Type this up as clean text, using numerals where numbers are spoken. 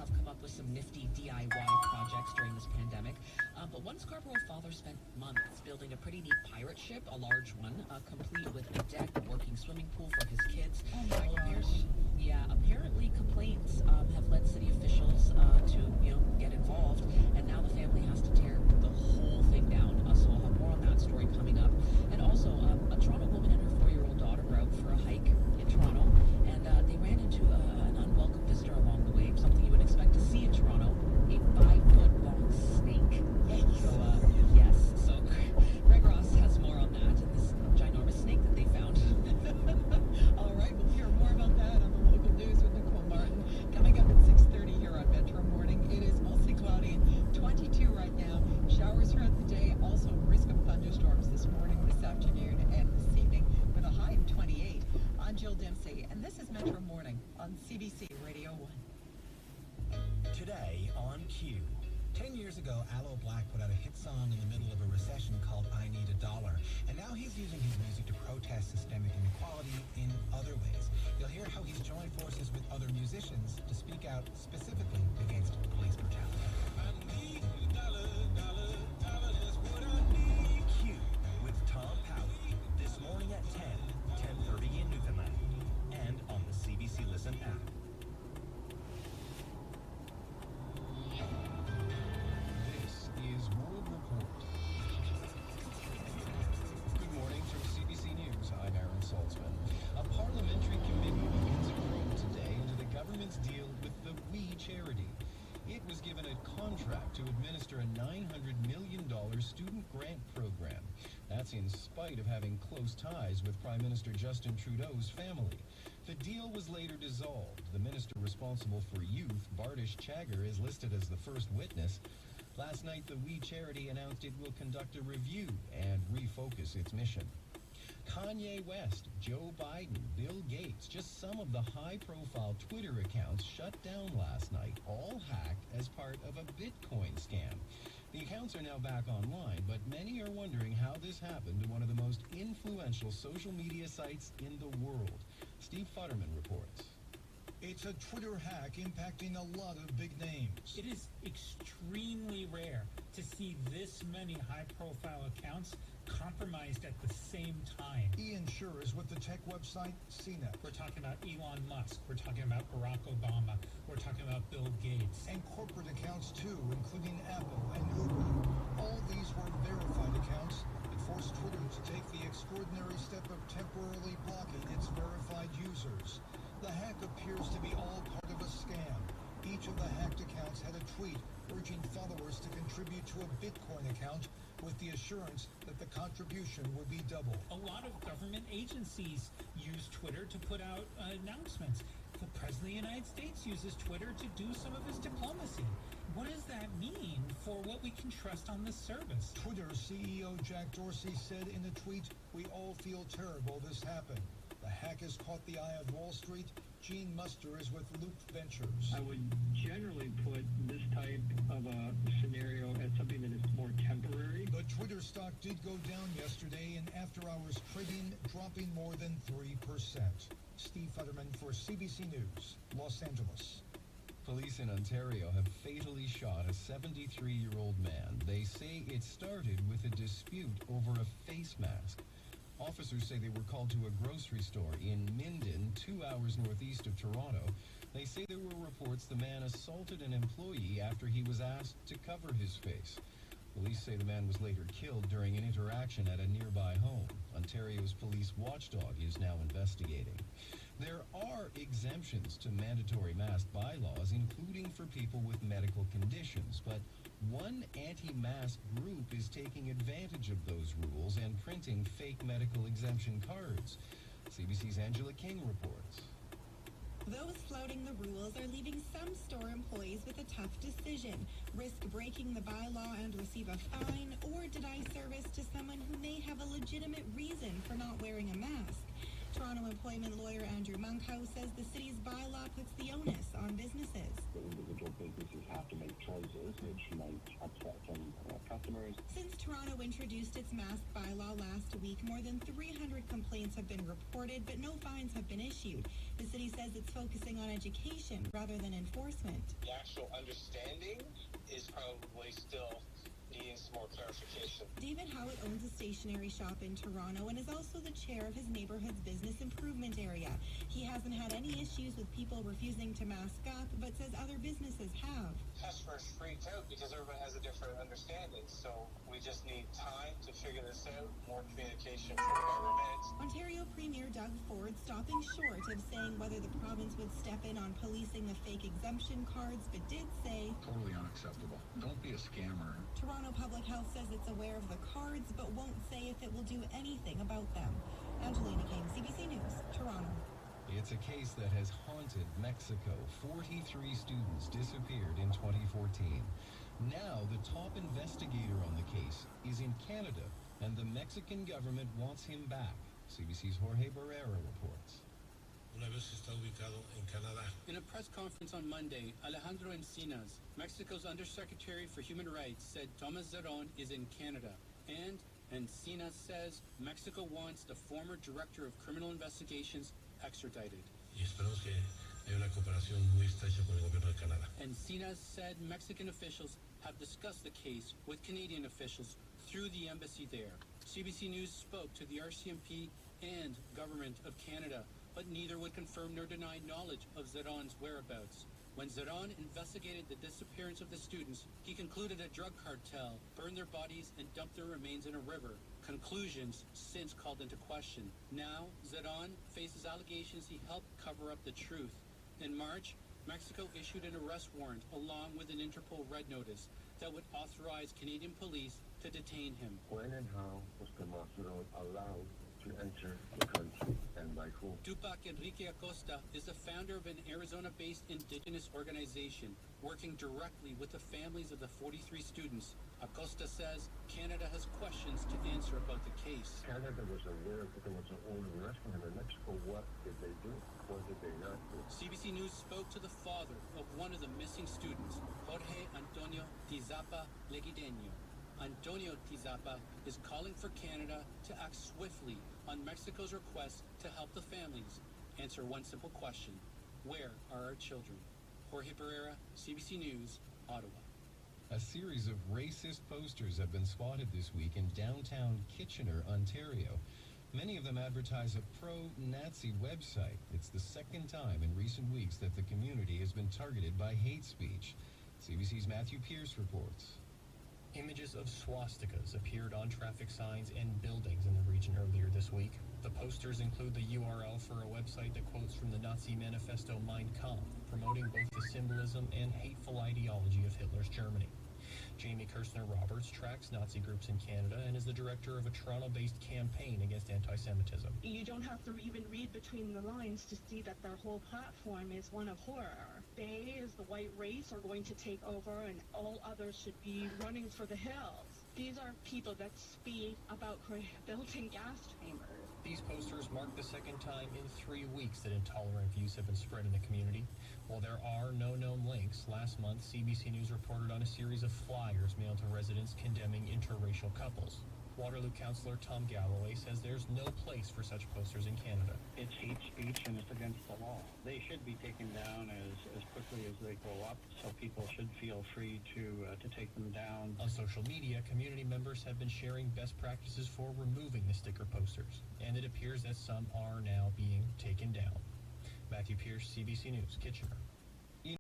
have come up with some nifty DIY projects during this pandemic. But one Scarborough father spent months building a pretty neat pirate ship, a large one, complete with a deck, a working swimming pool for his kids. Oh my gosh. Apparently complaints have led city officials to, get involved, and now the family has to tear the whole thing down. So I'll have more on that story coming up. And also, a Toronto woman and her 4-year-old daughter were out for a hike in Toronto, and they ran into an unwelcome visitor along the way, something you would expect to see in Toronto, a 5-foot-long snake. So Greg Ross has more on that and this ginormous snake that they found. All right, we'll hear more about that on the local news with Nicole Martin. Coming up at 6:30 here on Metro Morning. It is mostly cloudy, 22 right now. Showers throughout the day. Also, risk of thunderstorms this morning, this afternoon, and this evening with a high of 28. I'm Jill Dempsey, and this is Metro Morning on CBC Radio 1. Today on Q. 10 years ago, Aloe Black put out a hit song in the middle of a recession called I Need a Dollar, and now he's using his music to protest systemic inequality in other ways. You'll hear how he's joined forces with other musicians to speak out specifically against police brutality. I need a dollar, that's what I need. Q with Tom Powley, this morning at 10:30 in Newfoundland, and on the CBC Listen app. A parliamentary committee begins a probe today into the government's deal with the We charity. It was given a contract to administer a $900 million student grant program. That's in spite of having close ties with Prime Minister Justin Trudeau's family. The deal was later dissolved. The minister responsible for youth, Bardish Chagger, is listed as the first witness. Last night, the We charity announced it will conduct a review and refocus its mission. Kanye West, Joe Biden, Bill Gates, just some of the high-profile Twitter accounts shut down last night, all hacked as part of a Bitcoin scam. The accounts are now back online, but many are wondering how this happened to one of the most influential social media sites in the world. Steve Futterman reports. It's a Twitter hack impacting a lot of big names. It is extremely rare to see this many high-profile accounts compromised at the same time. Ian Scher is with the tech website CNET. We're talking about Elon Musk. We're talking about Barack Obama. We're talking about Bill Gates. And corporate accounts too, including Apple and Uber. All these were verified accounts that forced Twitter to take the extraordinary step of temporarily blocking its verified users. The hack appears to be all part of a scam. Each of the hacked accounts had a tweet urging followers to contribute to a Bitcoin account with the assurance that the contribution would be double. A lot of government agencies use Twitter to put out announcemements. The President of the United States uses Twitter to do some of his diplomacy. What does that mean for what we can trust on this service? Twitter CEO Jack Dorsey said in a tweet, "We all feel terrible this happened. The hack has caught the eye of Wall Street. Gene Muster is with Loop Ventures." I would generally put this type of a scenario as something that is more temporary. The Twitter stock did go down yesterday in after-hours trading, dropping more than 3%. Steve Futterman for CBC News, Los Angeles. Police in Ontario have fatally shot a 73-year-old man. They say it started with a dispute over a face mask. Officers say they were called to a grocery store in Minden, 2 hours northeast of Toronto. They say there were reports the man assaulted an employee after he was asked to cover his face. Police say the man was later killed during an interaction at a nearby home. Ontario's police watchdog is now investigating. There are exemptions to mandatory mask bylaws, including for people with medical conditions, but one anti-mask group is taking advantage of those rules and printing fake medical exemption cards. CBC's Angela King reports. Those flouting the rules are leaving some store employees with a tough decision. Risk breaking the bylaw and receive a fine, or deny service to someone who may have a legitimate reason for not wearing a mask. Toronto employment lawyer Andrew Monkhouse says the city's bylaw puts the onus on businesses. Individual businesses have to make choices which might upset some customers. Since Toronto introduced its mask bylaw last week, more than 300 complaints have been reported, but no fines have been issued. The city says it's focusing on education rather than enforcement. The actual understanding is probably still needing some more clarification. David Howitt owns a stationery shop in Toronto and is also the chair of his neighborhood's business improvement area. He hasn't had any issues with people refusing to mask up, but says other businesses have. Customers freaked out because everybody has a different understanding, so we just need time to figure this out, more communication from government. Ontario Premier Doug Ford stopping short of saying whether the province would step in on policing the fake exemption cards, but did say, Totally unacceptable. Don't be a scammer. Toronto Public Health says it's aware of the cards, but won't say if it will do anything about them. Angelina King, CBC News, Toronto. It's a case that has haunted Mexico. 43 students disappeared in 2014. Now, the top investigator on the case is in Canada, and the Mexican government wants him back. CBC's Jorge Barrera reports. Una vez está ubicado en Canadá. In a press conference on Monday, Alejandro Encinas, Mexico's Undersecretary for Human Rights, said Thomas Zeron is in Canada. And Encinas says Mexico wants the former Director of Criminal Investigations extradited. Y esperamos que haya una cooperación muy estrecha con el gobierno de Canadá. Encinas said Mexican officials have discussed the case with Canadian officials through the embassy there. CBC News spoke to the RCMP and Government of Canada, but neither would confirm nor deny knowledge of Zeron's whereabouts. When Zeron investigated the disappearance of the students, he concluded a drug cartel burned their bodies and dumped their remains in a river. Conclusions since called into question. Now, Zeron faces allegations he helped cover up the truth. In March, Mexico issued an arrest warrant along with an Interpol red notice that would authorize Canadian police to detain him. When and how was Tomas Zeron allowed to enter the country, and by whom? Tupac Enrique Acosta is the founder of an Arizona-based indigenous organization working directly with the families of the 43 students. Acosta says Canada has questions to answer about the case. Canada was aware that there was an order arresting him in Mexico. What did they do? What did they not do? CBC News spoke to the father of one of the missing students, Jorge Antonio Tizapa Leguideño. Antonio Tizapa is calling for Canada to act swiftly on Mexico's request to help the families answer one simple question: where are our children? Jorge Barrera, CBC News, Ottawa. A series of racist posters have been spotted this week in downtown Kitchener, Ontario. Many of them advertise a pro-Nazi website. It's the second time in recent weeks that the community has been targeted by hate speech. CBC's Matthew Pierce reports. Images of swastikas appeared on traffic signs and buildings in the region earlier this week. The posters include the URL for a website that quotes from the Nazi manifesto Mein Kampf, promoting both the symbolism and hateful ideology of Hitler's Germany. Jamie Kirstner-Roberts tracks Nazi groups in Canada and is the director of a Toronto-based campaign against anti-Semitism. You don't have to even read between the lines to see that their whole platform is one of horror. They, as the white race, are going to take over, and all others should be running for the hills. These are people that speak about building gas chambers. These posters mark the second time in 3 weeks that intolerant views have been spread in the community. While there are no known links, last month CBC News reported on a series of flyers mailed to residents condemning interracial couples. Waterloo councillor Tom Galloway says there's no place for such posters in Canada. It's hate speech and it's against the law. They should be taken down as quickly as they go up, so people should feel free to take them down. On social media, community members have been sharing best practices for removing the sticker posters, and it appears that some are now being taken down. Matthew Pierce, CBC News, Kitchener.